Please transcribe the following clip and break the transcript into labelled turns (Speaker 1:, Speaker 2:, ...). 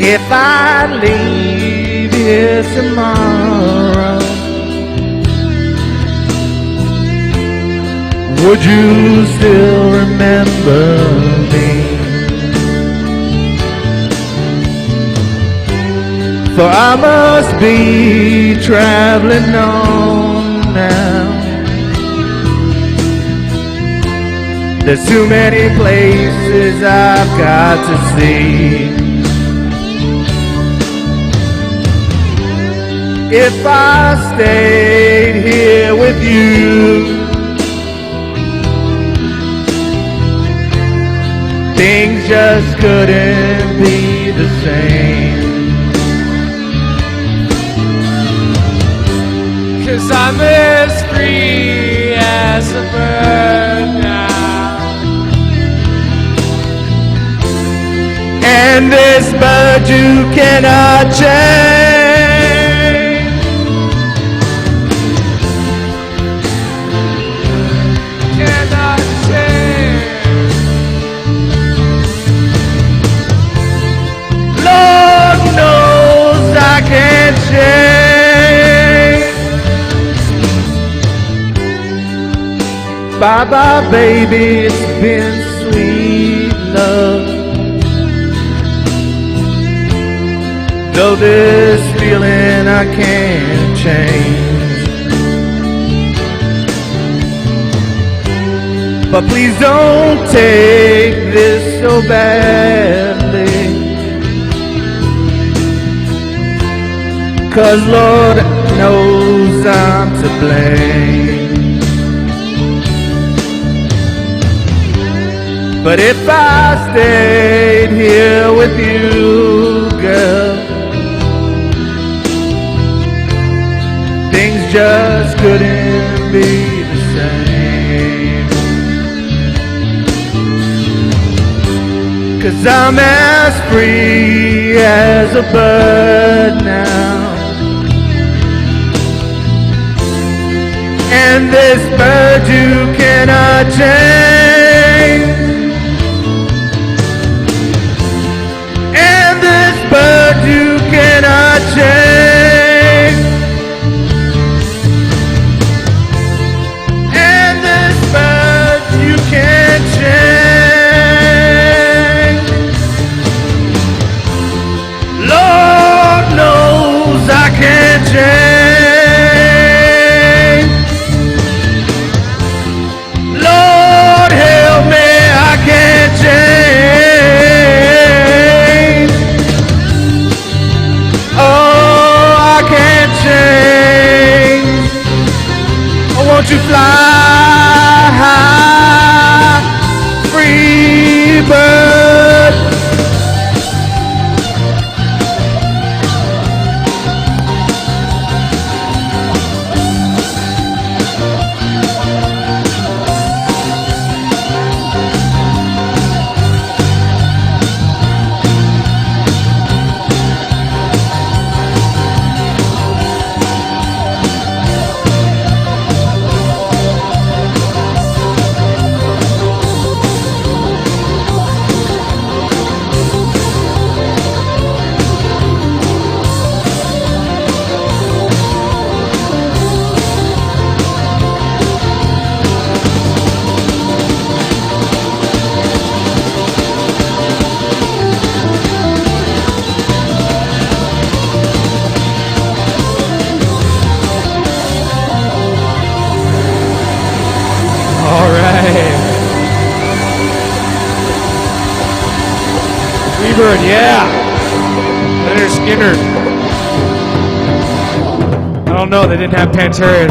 Speaker 1: If I leave here tomorrow, would you still remember me? For I must be traveling on now. There's too many places I've got to see. If I stayed here with you, things just couldn't be the same. 'Cause I'm as free as a bird now, and this bird you cannot change. Cannot change. Lord knows I can't change. Bye-bye, baby, it's been sweet love. Though this feeling I can't change. But please don't take this so badly, 'cause Lord knows I'm to blame. But if I stayed here with you, girl, things just couldn't be the same. 'Cause I'm as free as a bird now, and this bird you cannot change. But you cannot change. And this bird you can't change. Lord knows I can't change. Lord help me, I can't change. Won't you fly high, free bird? Freebird, yeah. Leonard Skinner. I don't know, they didn't have Pantera.